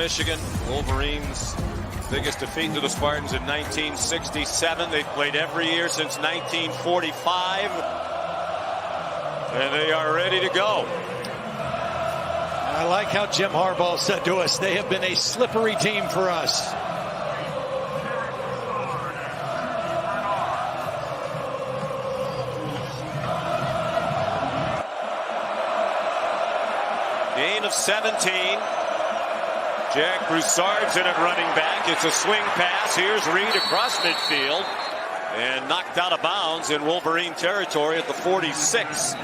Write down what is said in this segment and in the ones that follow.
Michigan. Wolverines' biggest defeat to the Spartans in 1967. They've played every year since 1945. And they are ready to go. I like how Jim Harbaugh said to us, they have been a slippery team for us. Gain of 17. Jack Broussard's in at running back. It's a swing pass. Here's Reed across midfield and knocked out of bounds in Wolverine territory at the 46.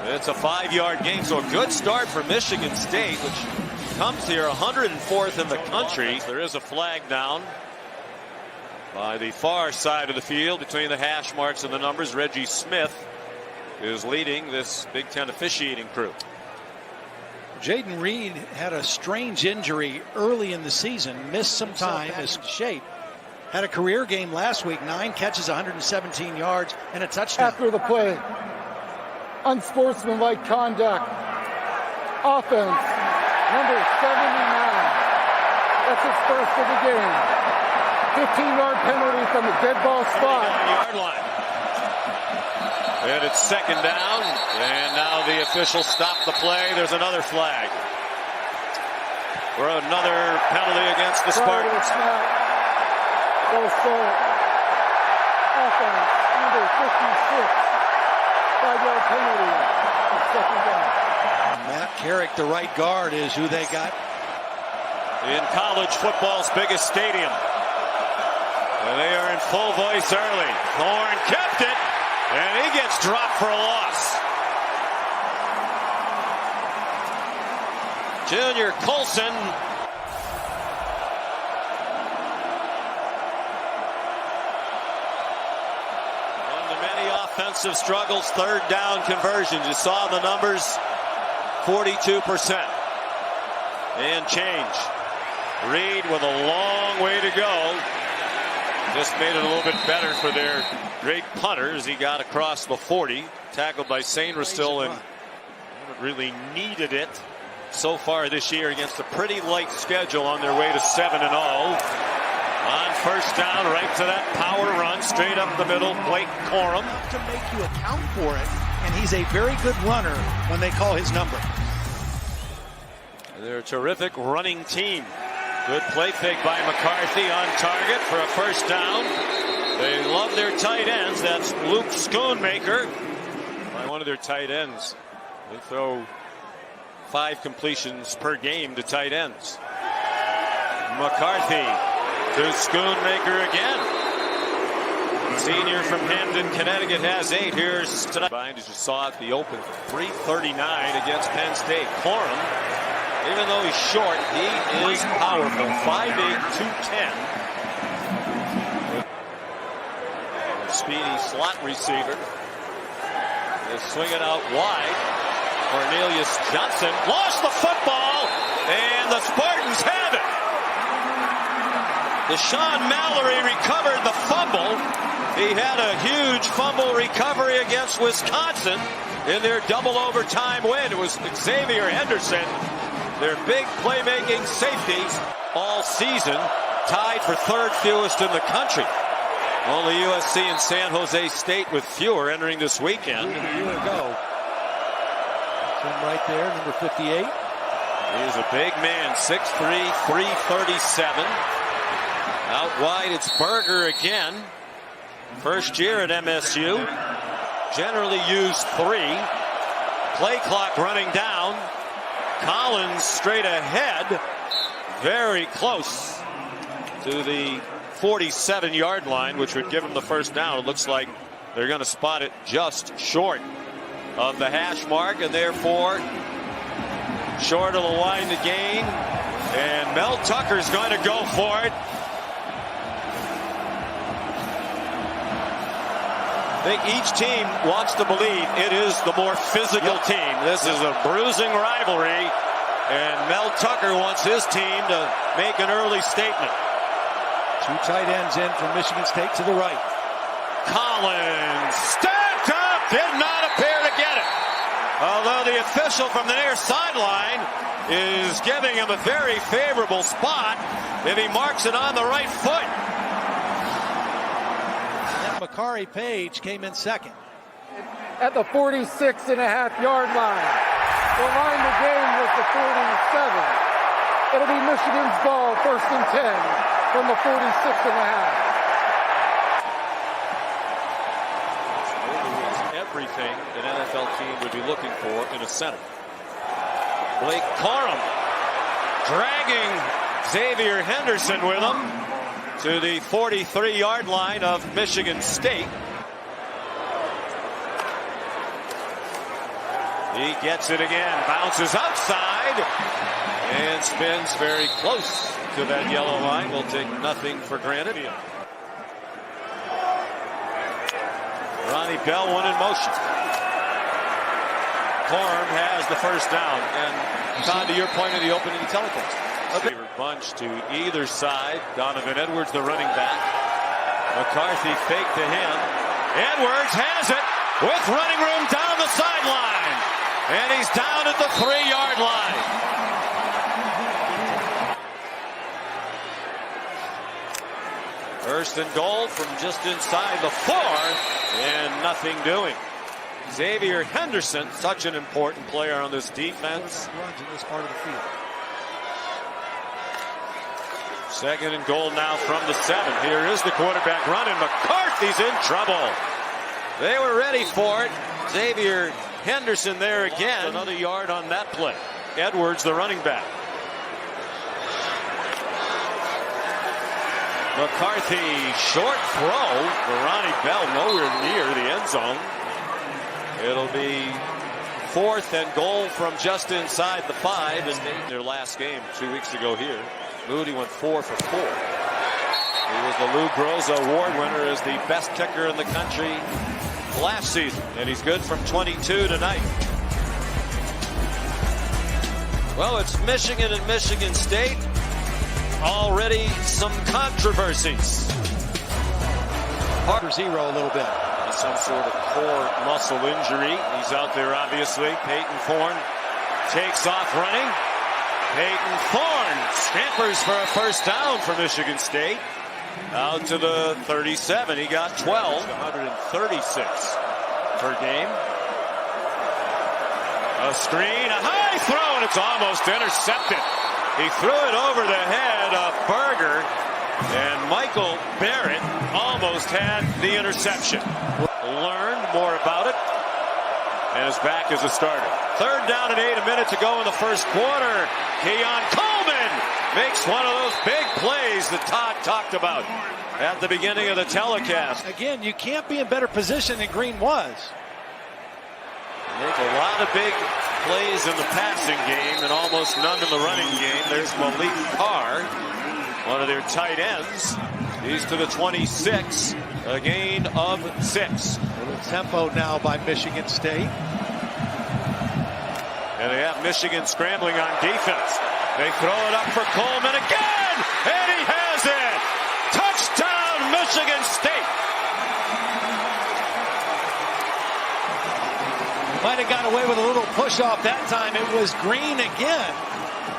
It's a 5-yard gain, so a good start for Michigan State, which comes here 104th in the country. There is a flag down by the far side of the field between the hash marks and the numbers. Reggie Smith is leading this Big Ten officiating crew. Jayden Reed had a strange injury early in the season, missed some time, is in shape. Had a career game last week, 9 catches, 117 yards, and a touchdown. After the play, unsportsmanlike conduct, offense, number 79. That's his first of the game. 15-yard penalty from the dead ball spot. Yard line. And it's second down, and now the official stopped the play. There's another flag for another penalty against the Spartans. Goes forward. Offense, number 56. 5-yard penalty. Second down. Matt Carrick, the right guard, is who they got. In college football's biggest stadium. And they are in full voice early. Thorne kept it. And he gets dropped for a loss. Junior Colson. One of the many offensive struggles, third down conversions. You saw the numbers, 42% and change. Reed with a long way to go. Just made it a little bit better for their great punter as he got across the 40. Tackled by Sainristil and haven't really needed it so far this year against a pretty light schedule on their way to 7-0. On first down, right to that power run, straight up the middle, Blake Corum. To make you account for it, and he's a very good runner when they call his number. They're a terrific running team. Good play fake by McCarthy on target for a first down. They love their tight ends. That's Luke Schoonmaker by one of their tight ends. They throw 5 completions per game to tight ends. McCarthy to Schoonmaker again. Senior from Hamden, Connecticut has 8. Here's tonight. As you saw at the open, 339 against Penn State. Corum, even though he's short, he is powerful. 5'8", 210. Speedy slot receiver. They swing it out wide. Cornelius Johnson lost the football, and the Spartans have it. Deshaun Mallory recovered the fumble. He had a huge fumble recovery against Wisconsin in their double overtime win. It was Xavier Henderson, their big playmaking safeties all season, tied for 3rd fewest in the country. Only USC and San Jose State with fewer entering this weekend. A year ago. Him right there, number 58. He's a big man, 6'3", 337. Out wide, it's Berger again. First year at MSU. Generally used 3. Play clock running down. Collins straight ahead. Very close to the 47-yard line, which would give him the first down. It looks like they're going to spot it just short of the hash mark, and therefore short of the line to gain. And Mel Tucker's going to go for it. I think each team wants to believe it is the more physical team. This is a bruising rivalry, and Mel Tucker wants his team to make an early statement. 2 tight ends in from Michigan State to the right. Collins stacked up, did not appear to get it. Although the official from the near sideline is giving him a very favorable spot if he marks it on the right foot. And Makari Page came in second. At the 46.5-yard line. The line of the game was the 47. It'll be Michigan's ball, 1st and 10 from the 46.5. Everything an NFL team would be looking for in a center. Blake Corum dragging Xavier Henderson with him to the 43-yard line of Michigan State. He gets it again, bounces outside, and spins very close to that yellow line. We'll take nothing for granted. Ronnie Bell, one in motion. Corum has the first down. And Todd, to your point of the opening telecast. Receiver bunch to either side. Donovan Edwards, the running back. McCarthy fake to him. Edwards has it with running room down the sideline. And he's down at the 3-yard line. First and goal from just inside the 4, and nothing doing. Xavier Henderson, such an important player on this defense. Runs in this part of the field. Second and goal now from the 7. Here is the quarterback run, and McCarthy's in trouble. They were ready for it. Xavier Henderson there again. Another yard on that play. Edwards, the running back. McCarthy, short throw for Ronnie Bell, nowhere near the end zone. It'll be 4th and goal from just inside the 5. In their last game 2 weeks ago here, Moody went 4 for 4. He was the Lou Groza Award winner as the best kicker in the country last season, and he's good from 22 tonight. Well, it's Michigan and Michigan State. Already some controversies. Parker zero a little bit. Some sort of core muscle injury. He's out there, obviously. Peyton Thorne takes off running. Peyton Thorne scampers for a first down for Michigan State. Out to the 37. He got 12. 136 per game. A screen, a high throw, and it's almost intercepted. He threw it over the head of Berger, and Michael Barrett almost had the interception. Learned more about it, and is back as a starter. 3rd down and 8, a minute to go in the first quarter. Keon Coleman makes one of those big plays that Todd talked about at the beginning of the telecast. Again, you can't be in better position than Green was. Make a lot of big plays in the passing game and almost none in the running game. There's Malik Carr, one of their tight ends. He's to the 26, a gain of 6. A little tempo now by Michigan State. And they have Michigan scrambling on defense. They throw it up for Coleman again, and he has it. Touchdown, Michigan State. Might have got away with a little push off that time. It was Green again.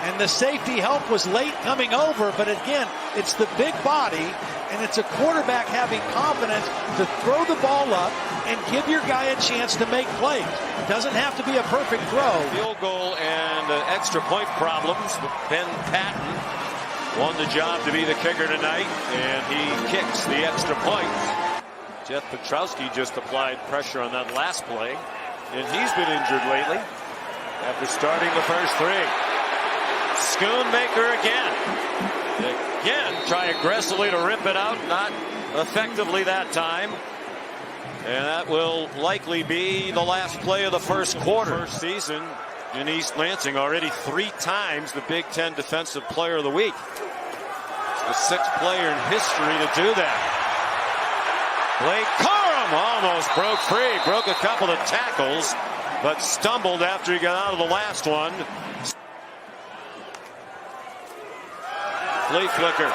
And the safety help was late coming over. But again, it's the big body. And it's a quarterback having confidence to throw the ball up and give your guy a chance to make plays. Doesn't have to be a perfect throw. Field goal and extra point problems. Ben Patton won the job to be the kicker tonight. And he kicks the extra point. Jeff Petrowski just applied pressure on that last play. And he's been injured lately after starting the first 3. Schoonmaker again, try aggressively to rip it out, not effectively that time. And that will likely be the last play of the first quarter. First season, Janice Lansing already 3 times the Big Ten Defensive Player of the Week. It's the 6th player in history to do that. Blake Corum almost broke free, broke a couple of tackles, but stumbled after he got out of the last one. Flea flicker.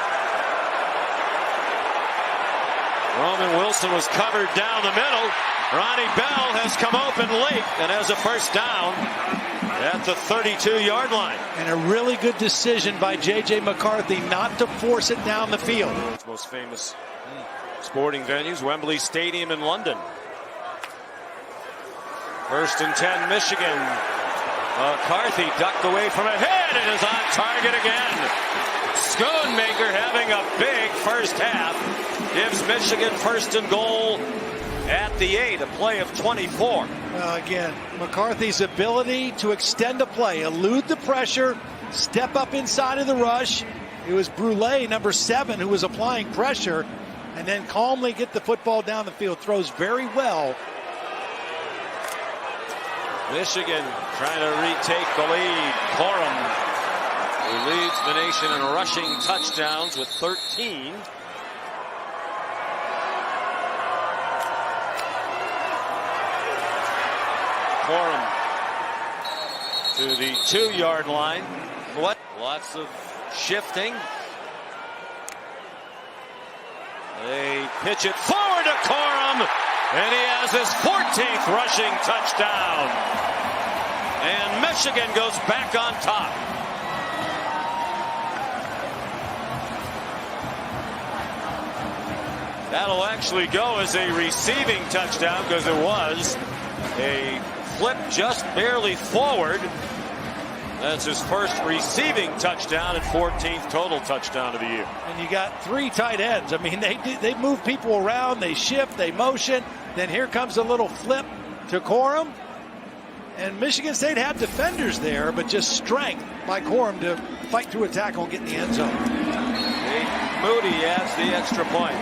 Roman Wilson was covered down the middle. Ronnie Bell has come open late and has a first down. at the 32-yard line. And a really good decision by J.J. McCarthy not to force it down the field. Most famous sporting venues, Wembley Stadium in London. 1st and 10, Michigan. McCarthy ducked away from a hit and is on target again. Schoonmaker having a big first half. Gives Michigan 1st and goal at the 8, a play of 24. Again, McCarthy's ability to extend a play, elude the pressure, step up inside of the rush. It was Brule, number 7, who was applying pressure, and then calmly get the football down the field. Throws very well. Michigan trying to retake the lead. Corum, who leads the nation in rushing touchdowns with 13. Corum to the 2-yard line. What? Lots of shifting. They pitch it forward to Corum, and he has his 14th rushing touchdown. And Michigan goes back on top. That'll actually go as a receiving touchdown because it was a flip just barely forward. That's his first receiving touchdown and 14th total touchdown of the year. And you got 3 tight ends. I mean, they move people around, they shift, they motion. Then here comes a little flip to Corum. And Michigan State had defenders there, but just strength by Corum to fight through a tackle and get in the end zone. Moody adds the extra point.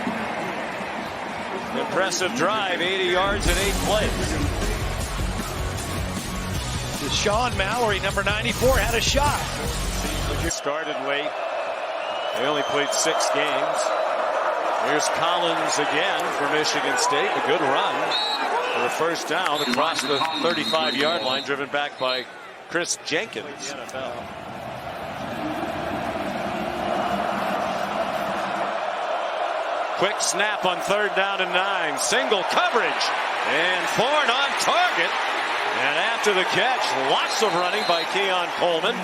Impressive drive, 80 yards in 8 plays. Deshaun Mallory, number 94, had a shot. Started late. They only played 6 games. Here's Collins again for Michigan State. A good run for the first down across the 35-yard line, driven back by Chris Jenkins. Quick snap on 3rd down and 9. Single coverage. And Thorne on target. And after the catch, lots of running by Keon Coleman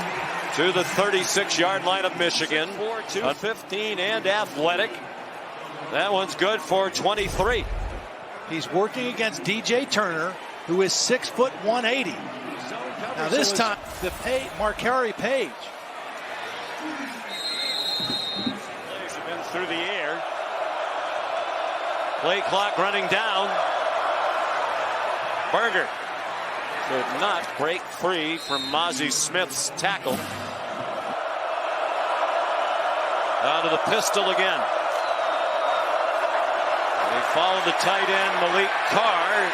to the 36-yard line of Michigan. 4-2-15 and athletic. That one's good for 23. He's working against DJ Turner, who is 6 foot 180. Now this time, Marcari Page. Plays have been through the air. Play clock running down. Berger could not break free from Mozzie Smith's tackle. Out of the pistol again. They follow the tight end Malik Carr.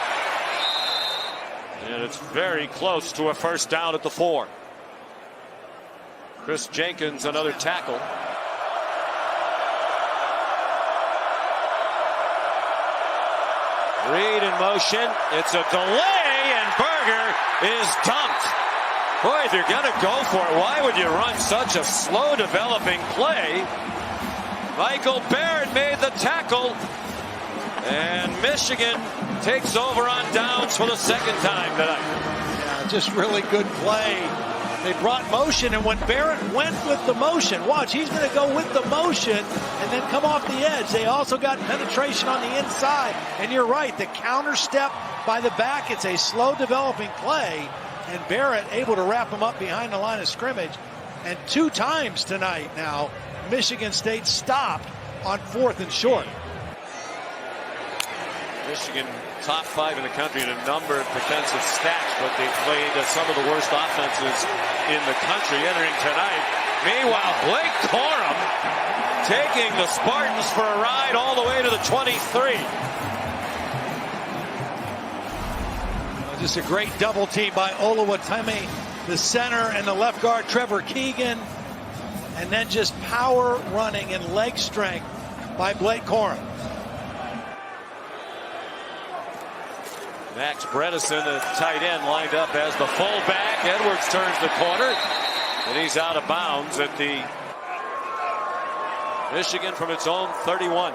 And it's very close to a first down at the 4. Chris Jenkins, another tackle. Reed in motion. It's a delay, and Berger is dumped. Boy, if you're going to go for it, why would you run such a slow developing play? Michael Barrett made the tackle, and Michigan takes over on downs for the 2nd time tonight. Yeah, just really good play. They brought motion, and when Barrett went with the motion, watch, he's going to go with the motion and then come off the edge. They also got penetration on the inside. And you're right, the counter step by the back, it's a slow developing play. And Barrett able to wrap him up behind the line of scrimmage. And 2 times tonight now, Michigan State stopped on 4th and short. Michigan top 5 in the country in a number of defensive stats, but they played some of the worst offenses in the country entering tonight. Meanwhile, Blake Corum taking the Spartans for a ride all the way to the 23. Just a great double team by Oluwatimi, the center, and the left guard Trevor Keegan. And then just power running and leg strength by Blake Corum. Max Bredesen, the tight end, lined up as the fullback. Edwards turns the corner, and he's out of bounds at the Michigan from its own 31.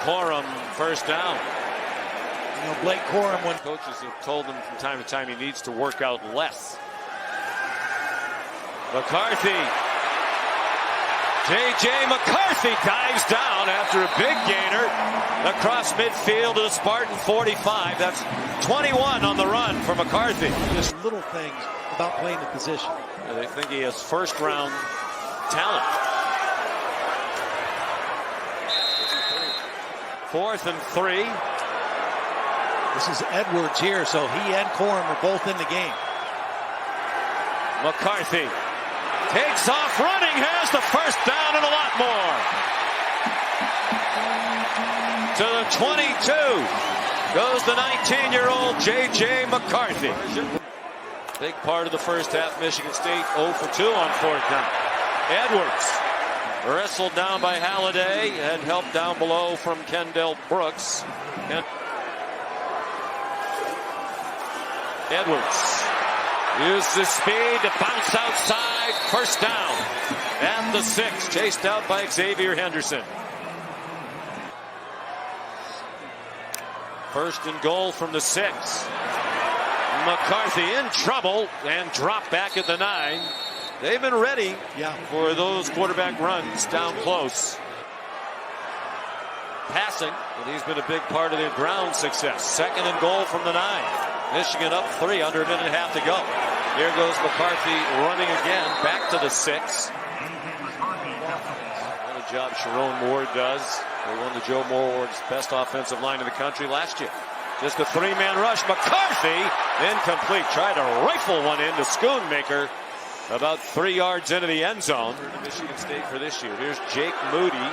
Corum first down. You know, Blake Corum, when coaches have told him from time to time he needs to work out less. McCarthy. J.J. McCarthy dives down after a big gainer across midfield to the Spartan 45. That's 21 on the run for McCarthy. just little things about playing the position. They think he has first-round talent. 4th and 3. This is Edwards here, so he and Corum are both in the game. McCarthy takes off running, has the first down and a lot more. To the 22 goes the 19-year-old J.J. McCarthy. Big part of the first half, Michigan State 0 for 2 on 4th down. Edwards wrestled down by Halliday and helped down below from Kendall Brooks. Edwards uses speed to bounce outside. First down at the 6, chased out by Xavier Henderson. First and goal from the 6. McCarthy in trouble and dropped back at the 9. They've been ready for those quarterback runs down close. Passing, and he's been a big part of their ground success. 2nd and goal from the 9. Michigan up 3, under a minute and a half to go. Here goes McCarthy running again, back to the 6. What a job Sharon Moore does. They won the Joe Moore Award's best offensive line in the country last year. Just a 3-man rush. McCarthy incomplete. Tried to rifle one into Schoonmaker about 3 yards into the end zone. To Michigan State for this year. Here's Jake Moody.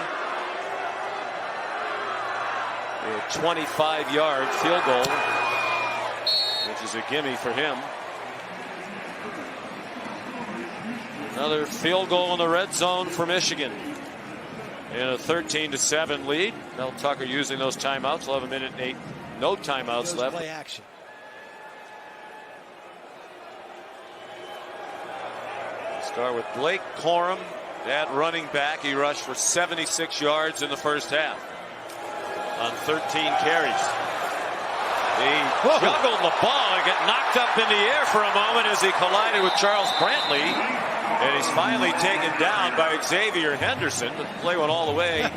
A 25-yard field goal, which is a gimme for him. Another field goal in the red zone for Michigan. In a 13-7 lead. Mel Tucker using those timeouts. 11 minute and 8. No timeouts left. Play action. Start with Blake Corum at running back. He rushed for 76 yards in the first half on 13 carries. He juggled the ball and got knocked up in the air for a moment as he collided with Charles Brantley. And he's finally taken down by Xavier Henderson. The play went all the way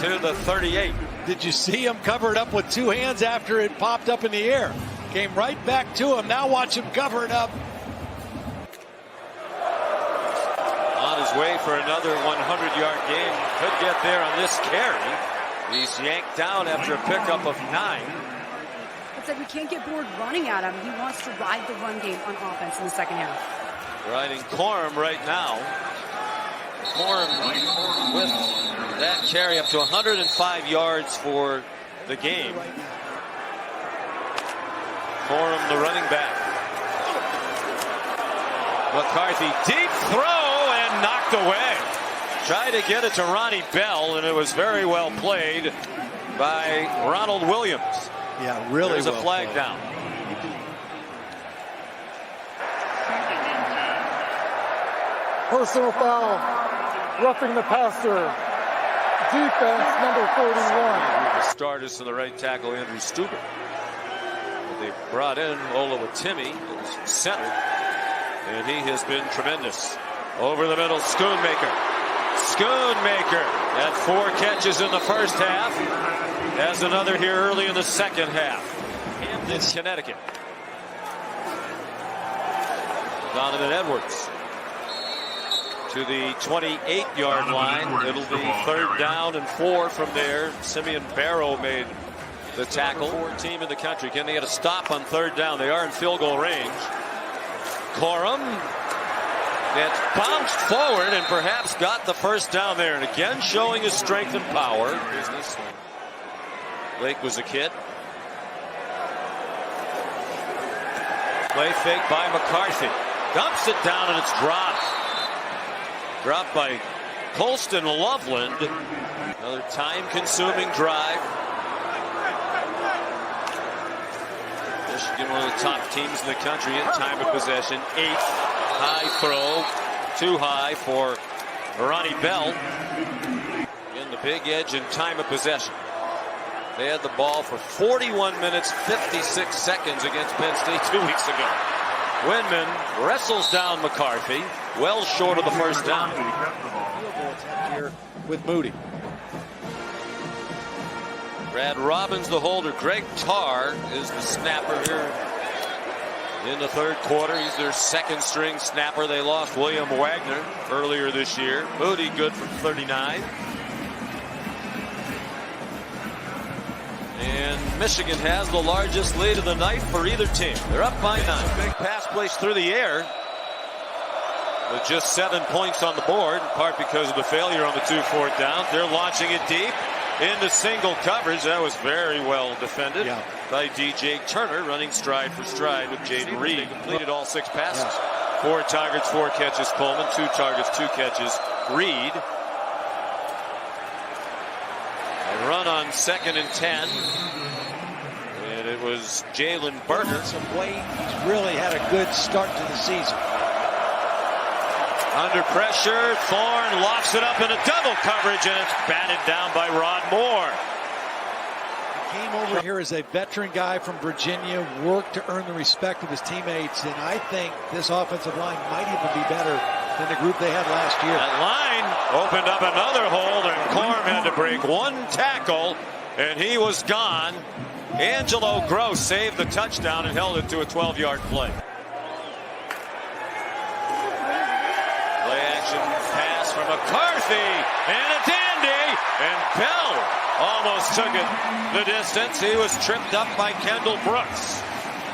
to the 38. Did you see him cover it up with 2 hands after it popped up in the air? Came right back to him. Now watch him cover it up. On his way for another 100-yard game. Could get there on this carry. He's yanked down after a pickup of 9. It's like we can't get bored running at him. He wants to ride the run game on offense in the second half. Riding Corum right now. Corum with that carry up to 105 yards for the game. Corum, the running back. McCarthy, deep throw and knocked away. Tried to get it to Ronnie Bell, and it was very well played by Ronald Williams. Yeah, really. There's a flag down. Personal foul, roughing the passer. Defense, number 41. The starters to the right tackle, Andrew Stuber. But they brought in Ola Watimi as center, and he has been tremendous. Over the middle, Schoonmaker. Schoonmaker had 4 catches in the first half. Has another here early in the second half. Camden, Connecticut. Donovan Edwards to the 28-yard line. It'll be 3rd down and 4 from there. Simeon Barrow made the tackle. 4 team in the country. Can they get a stop on 3rd down? They are in field goal range. Corum gets bounced forward and perhaps got the first down there. And again, showing his strength and power. Business. Blake was a kid. Play fake by McCarthy. Dumps it down and it's dropped. Dropped by Colston Loveland. Another time-consuming drive. Michigan, one of the top teams in the country in time of possession. 8th high throw. Too high for Ronnie Bell. In the big edge in time of possession. They had the ball for 41 minutes, 56 seconds against Penn State 2 weeks ago. Windman wrestles down McCarthy, well short of the first down. Field goal attempt here with Moody. Brad Robbins, the holder. Greg Tarr is the snapper here in the third quarter. He's their second string snapper. They lost William Wagner earlier this year. Moody good for 39. And Michigan has the largest lead of the night for either team. They're up by 9. Big pass placed through the air with just 7 points on the board, in part because of the failure on the 2 4th down. They're launching it deep into single coverage. That was very well defended by DJ Turner, running stride for stride with Jaden Reed. Completed all 6 passes. 4 targets, 4 catches Coleman, 2 targets, 2 catches Reed. A run on 2nd and 10. And it was Jalen Berger. Some weight. He's really had a good start to the season. Under pressure, Thorne locks it up in a double coverage, and it's batted down by Rod Moore. He came over here as a veteran guy from Virginia, worked to earn the respect of his teammates, and I think this offensive line might even be better than the group they had last year. That line opened up another hole, and Corum had to break 1 tackle, and he was gone. Angelo Gross saved the touchdown and held it to a 12-yard play. Pass from McCarthy, and a dandy, and Bell almost took it the distance. He was tripped up by Kendall Brooks.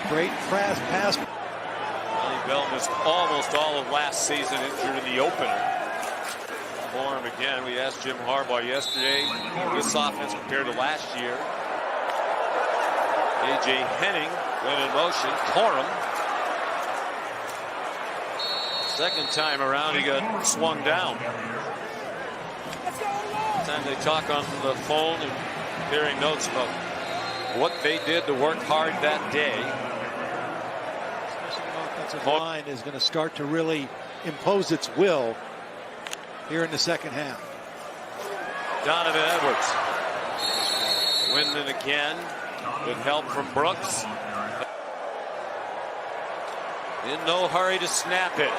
Great pass. Ronnie Bell missed almost all of last season, injured in the opener. For him again, we asked Jim Harbaugh yesterday, this offense compared to last year. A.J. Henning went in motion, Corum. Second time around, he got swung down. Time they talk on the phone and hearing notes about what they did to work hard that day. This Michigan offensive line is going to start to really impose its will here in the second half. Donovan Edwards. Windman again with help from Brooks. In no hurry to snap it.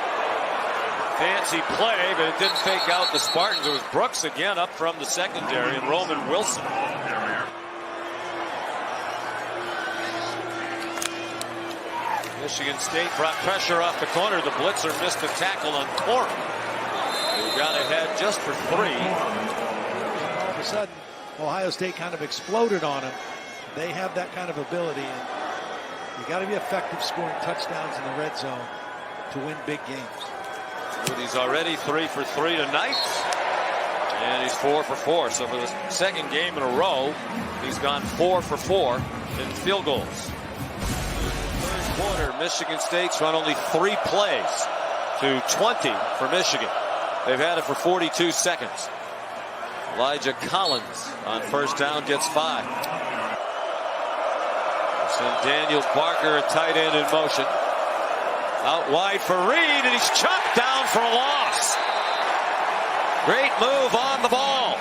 Fancy play, but it didn't fake out the Spartans. It was Brooks again up from the secondary, and Roman Wilson. Michigan State brought pressure off the corner. The blitzer missed a tackle on Corum. He got ahead just for 3. All of a sudden, Ohio State kind of exploded on him. They have that kind of ability, and you got to be effective scoring touchdowns in the red zone to win big games. He's already 3 for 3 tonight, and he's 4 for 4. So for the second game in a row, he's gone 4 for 4 in field goals. First quarter, Michigan State's run only 3 plays to 20 for Michigan. They've had it for 42 seconds. Elijah Collins on first down gets 5. Send Daniel Barker, a tight end, in motion. Out wide for Reed, and he's chopped down for a loss. Great move on the ball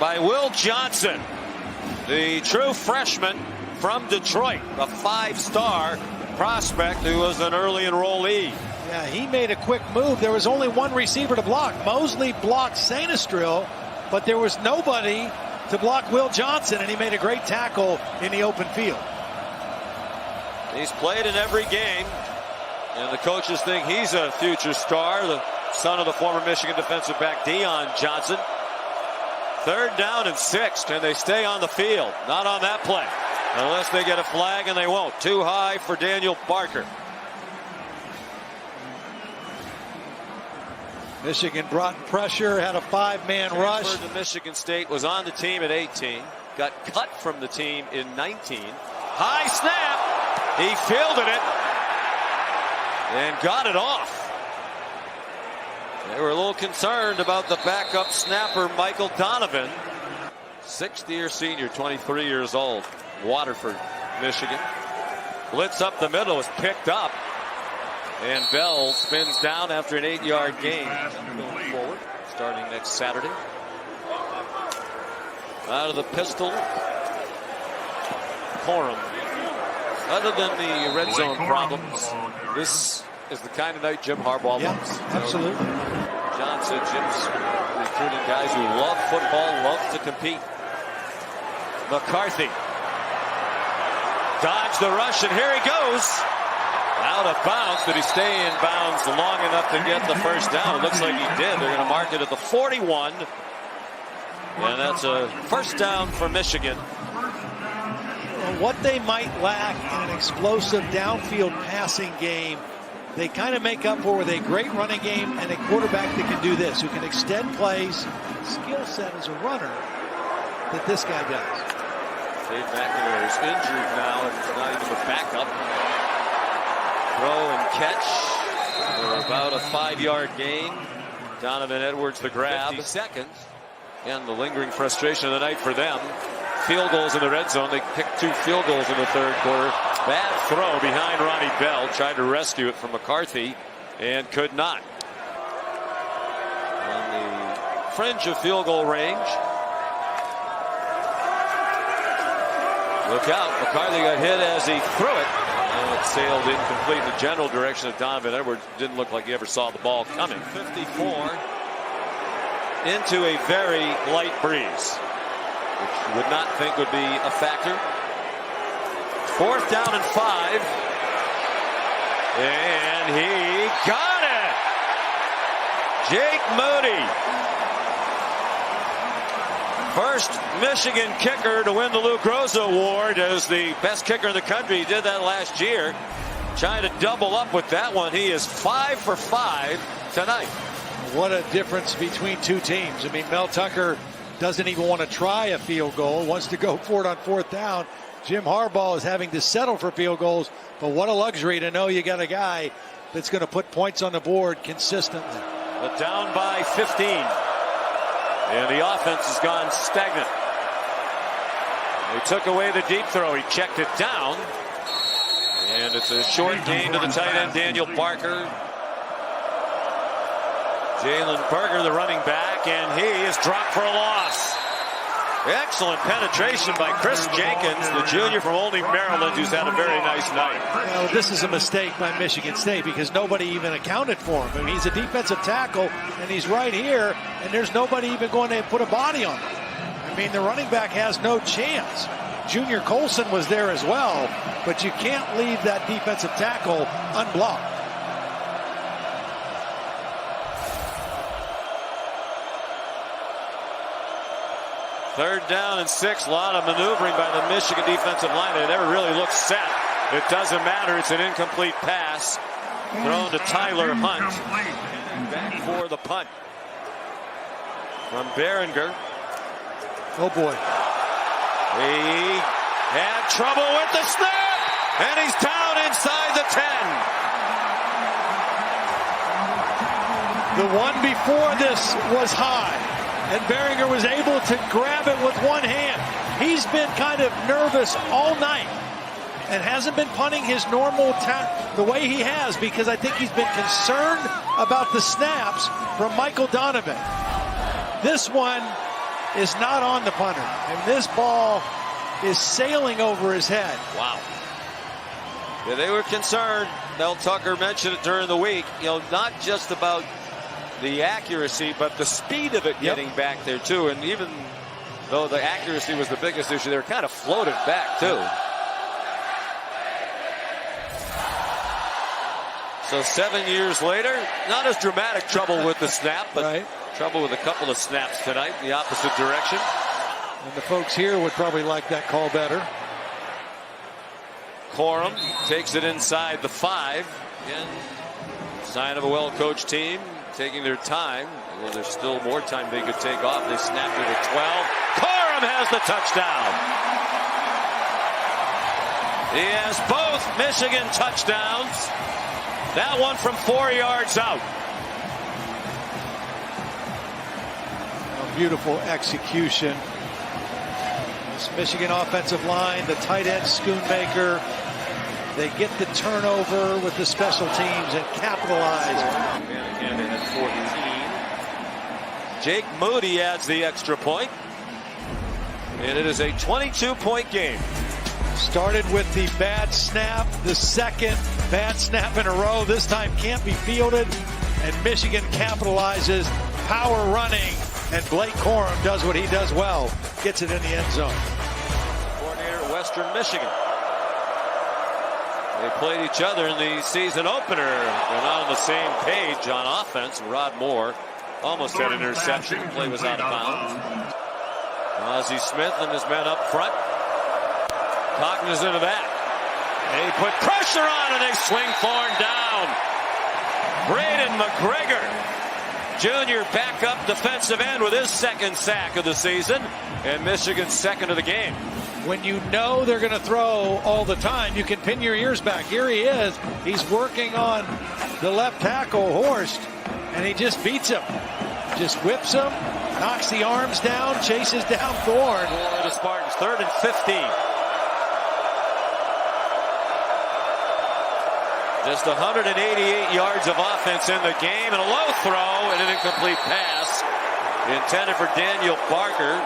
by Will Johnson, the true freshman from Detroit, a 5-star prospect who was an early enrollee. Yeah, he made a quick move. There was only one receiver to block. Mosley blocked Sanestril, but there was nobody to block Will Johnson, and he made a great tackle in the open field. He's played in every game, and the coaches think he's a future star, the son of the former Michigan defensive back Deion Johnson. 3rd down and 6. Can they stay on the field? Not on that play, unless they get a flag, and they won't. Too high for Daniel Barker. Michigan brought pressure, had a 5-man rush. Transferred to Michigan State, was on the team at 18, got cut from the team in 19. High snap. He fielded it and got it off. They were a little concerned about the backup snapper, Michael Donovan. 6th-year senior, 23 years old. Waterford, Michigan. Blitz up the middle was picked up. And Bell spins down after an 8-yard gain. Going forward, starting next Saturday. Out of the pistol. Corum. Other than the red zone problems, this is the kind of night Jim Harbaugh loves. Absolutely. John said Jim's recruiting guys who love football, love to compete. McCarthy. Dodge the rush, and here he goes. Out of bounds. Did he stay in bounds long enough to get the first down? It looks like he did. They're going to mark it at the 41. And that's a first down for Michigan. What they might lack in an explosive downfield passing game, they kind of make up for with a great running game and a quarterback that can do this, who can extend plays, skill set as a runner that this guy does. Dave McNamara is injured now, and it's not even the backup. Throw and catch for about a 5-yard gain. Donovan Edwards the grab. 50 seconds. And the lingering frustration of the night for them. Field goals in the red zone. They picked 2 field goals in the third quarter. Bad throw behind Ronnie Bell. Tried to rescue it from McCarthy and could not. On the fringe of field goal range. Look out. McCarthy got hit as he threw it. And it sailed incomplete in the general direction of Donovan Edwards. Didn't look like he ever saw the ball coming. 54 into a very light breeze, which you would not think would be a factor. 4th down and 5. And he got it! Jake Moody. First Michigan kicker to win the Lou Groza Award as the best kicker in the country. He did that last year. Trying to double up with that one. He is 5 for 5 tonight. What a difference between two teams. I mean, Mel Tucker doesn't even want to try a field goal, wants to go for it on 4th down. Jim Harbaugh is having to settle for field goals, but what a luxury to know you got a guy that's going to put points on the board consistently. But down by 15. And the offense has gone stagnant. They took away the deep throw. He checked it down. And it's a short gain to the tight end, Daniel Parker. Jalen Berger, the running back, and he is dropped for a loss. Excellent penetration by Chris Jenkins, the junior from Olney, Maryland, who's had a very nice night. Well, this is a mistake by Michigan State because nobody even accounted for him. I mean, he's a defensive tackle, and he's right here, and there's nobody even going to put a body on him. I mean, the running back has no chance. Junior Colson was there as well, but you can't leave that defensive tackle unblocked. Third down and 6. A lot of maneuvering by the Michigan defensive line. They never really looked set. It doesn't matter. It's an incomplete pass thrown to Tyler Hunt. Back for the punt from Behringer. Oh boy. He had trouble with the snap, and he's down inside the 10. The one before this was high, and Behringer was able to grab it with one hand. He's been kind of nervous all night and hasn't been punting his normal the way he has because I think he's been concerned about the snaps from Michael Donovan. This one is not on the punter, and this ball is sailing over his head. Wow. Yeah, they were concerned. Mel Tucker mentioned it during the week. You know, not just about the accuracy, but the speed of it getting back there too. And even though the accuracy was the biggest issue, they were kind of floated back too. So 7 years later, not as dramatic trouble with the snap, but trouble with a couple of snaps tonight in the opposite direction. And the folks here would probably like that call better. Corum takes it inside the 5. Again, sign of a well-coached team, taking their time. Well, there's still more time they could take off. They snapped it at 12. Corum has the touchdown. He has both Michigan touchdowns. That one from 4 yards out. A beautiful execution. This Michigan offensive line, the tight end Schoonmaker, they get the turnover with the special teams and capitalize. Again in at 14. Jake Moody adds the extra point. And it is a 22-point game. Started with the bad snap, the second bad snap in a row. This time can't be fielded, and Michigan capitalizes. Power running, and Blake Corum does what he does well, gets it in the end zone. Coordinator at Western Michigan. They played each other in the season opener. They're not on the same page on offense. Rod Moore almost had an interception. The play was out of bounds. Ozzie Smith and his men up front. Cognizant of that. They put pressure on and they swing Thorne down. Braden McGregor, junior backup defensive end, with his second sack of the season, and Michigan's second of the game. When you know they're going to throw all the time, you can pin your ears back. Here he is. He's working on the left tackle, Horst, and he just beats him. Just whips him, knocks the arms down, chases down Thorne. For the Spartans, 3rd and 15. Just 188 yards of offense in the game, and a low throw and an incomplete pass intended for Daniel Barker.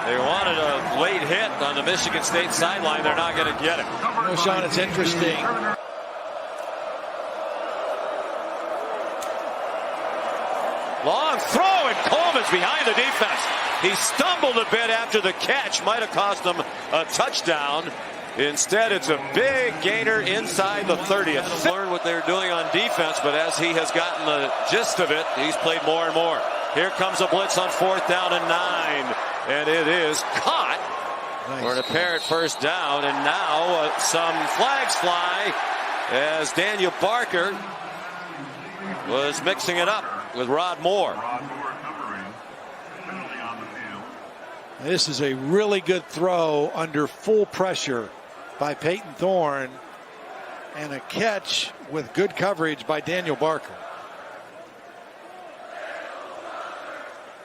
They wanted a late hit on the Michigan State sideline. They're not going to get it. No, Sean, it's interesting. Long throw, and Coleman's behind the defense. He stumbled a bit after the catch. Might have cost him a touchdown. Instead, it's a big gainer inside the 30th. Learn what they're doing on defense, but as he has gotten the gist of it, he's played more and more. Here comes a blitz on 4th down and 9, and it is caught for an apparent first down. And now some flags fly as Daniel Barker was mixing it up with Rod Moore. This is a really good throw under full pressure by Peyton Thorne, and a catch with good coverage by Daniel Barker.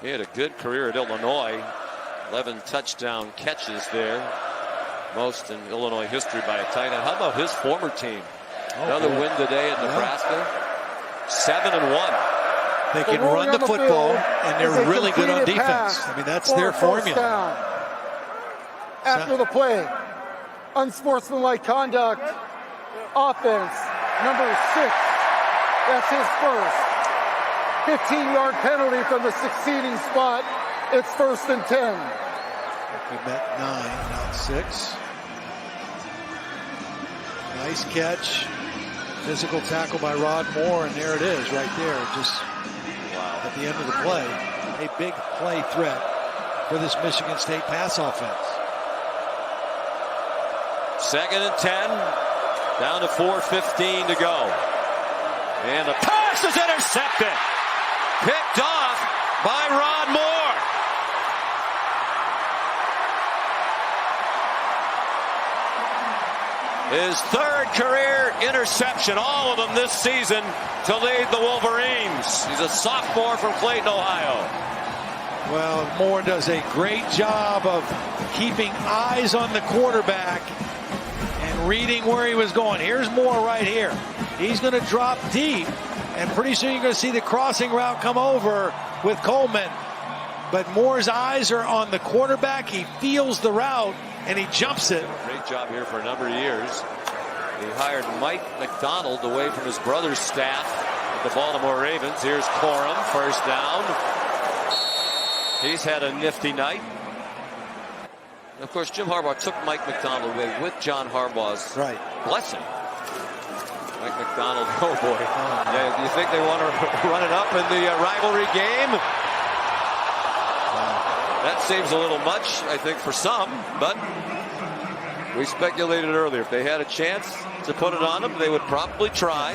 He had a good career at Illinois. 11 touchdown catches there. Most in Illinois history by a tight end. How about his former team? Another win today at Nebraska. 7-1. They can run the football, and they're really good on defense. I mean, that's their formula. After the play, unsportsmanlike conduct, offense, number 6. That's his first. 15-yard penalty from the succeeding spot. It's 1st and 10. We met 9, not 6. Nice catch. Physical tackle by Rod Moore, and there it is right there. Just at the end of the play. A big play threat for this Michigan State pass offense. 2nd and 10. Down to 4:15 to go. And the pass is intercepted. Picked off by Rod Moore. His 3rd career interception, all of them this season, to lead the Wolverines. He's a sophomore from Clayton, Ohio. Well, Moore does a great job of keeping eyes on the quarterback and reading where he was going. Here's Moore right here. He's going to drop deep, and pretty soon you're going to see the crossing route come over with Coleman. But Moore's eyes are on the quarterback. He feels the route, and he jumps it. Great job here for a number of years. He hired Mike McDonald away from his brother's staff at the Baltimore Ravens. Here's Corum, first down. He's had a nifty night. And of course, Jim Harbaugh took Mike McDonald away with John Harbaugh's blessing. Mike McDonald, oh boy. Yeah, do you think they want to run it up in the rivalry game? That seems a little much, I think, for some, but we speculated earlier. If they had a chance to put it on them, they would probably try.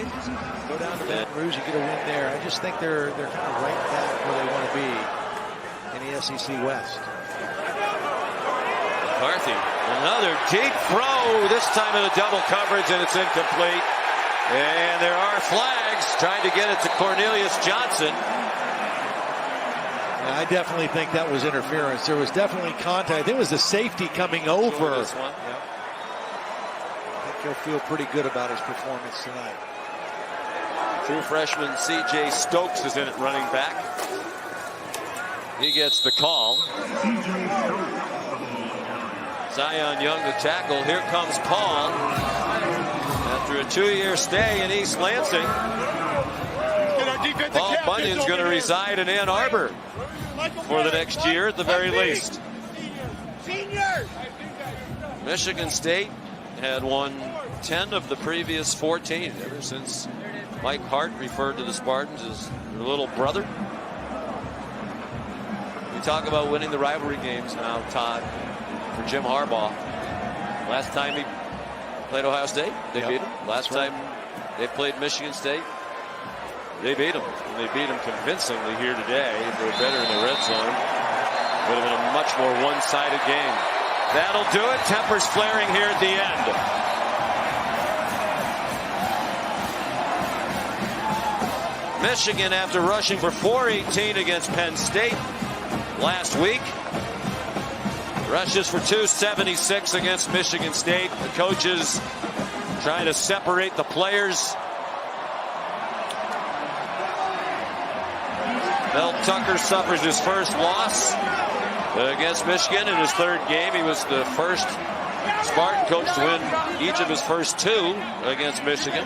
Go down to Baton Rouge and get a win there. I just think they're kind of right back where they want to be in the SEC West. McCarthy, another deep throw, this time in a double coverage, and it's incomplete. And there are flags trying to get it to Cornelius Johnson. I definitely think that was interference. There was definitely contact. I think it was the safety coming over. This one. Yep. I think he'll feel pretty good about his performance tonight. True freshman C.J. Stokes is in it running back. He gets the call. Zion Young to tackle. Here comes Paul. After a 2-year stay in East Lansing, Paul Bunyan's going to reside in Ann Arbor for the next year at the very least. Michigan State had won 10 of the previous 14 ever since Mike Hart referred to the Spartans as their little brother. We talk about winning the rivalry games now, Todd, for Jim Harbaugh. Last time he played Ohio State, they beat him. Last time they played Michigan State, they beat him. And they beat him convincingly here today. If they were better in the red zone, it would have been a much more one-sided game. That'll do it. Tempers flaring here at the end. Michigan, after rushing for 418 against Penn State last week, rushes for 276 against Michigan State. The coaches trying to separate the players. Mel Tucker suffers his first loss against Michigan in his third game. He was the first Spartan coach to win each of his first 2 against Michigan.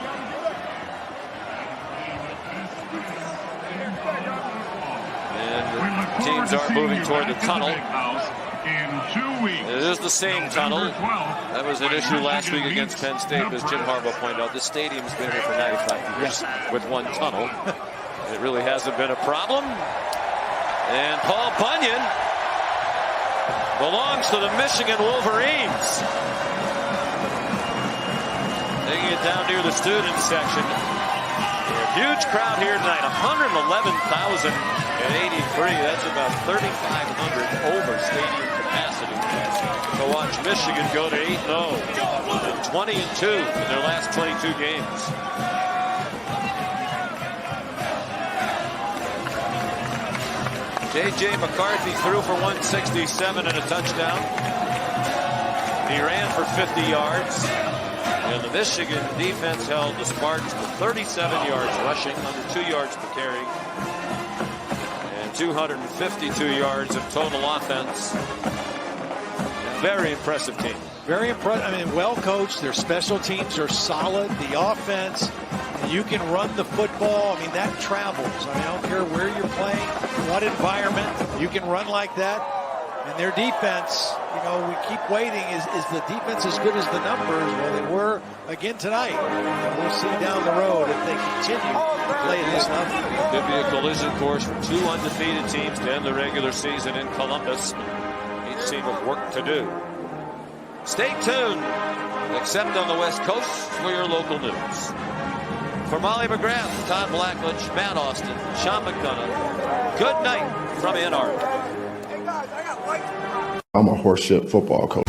And the teams are moving toward the tunnel. It is the same tunnel. That was an issue last week against Penn State, as Jim Harbaugh pointed out. The stadium's been here for 95 years with one tunnel. It really hasn't been a problem. And Paul Bunyan belongs to the Michigan Wolverines. Taking it down near the student section. A huge crowd here tonight, 111,083. That's about 3,500 over stadium capacity to watch Michigan go to 8-0 and 20-2 in their last 22 games. J.J. McCarthy threw for 167 and a touchdown. He ran for 50 yards. And the Michigan defense held the Spartans to 37 yards rushing, under 2 yards per carry, and 252 yards of total offense. Very impressive team. Very impressive. I mean, well coached. Their special teams are solid. The offense, you can run the football. I mean, that travels. I mean, I don't care where you're playing, what environment. You can run like that. And their defense, you know, we keep waiting. Is the defense as good as the numbers? Well, they were again tonight. We'll see down the road if they continue to play at this level. Could be a collision course for 2 undefeated teams to end the regular season in Columbus. Each team with work to do. Stay tuned, except on the West Coast, for your local news. For Molly McGrath, Todd Blackledge, Matt Austin, Sean McDonough, good night from Ann Arbor. I'm a horseshit football coach.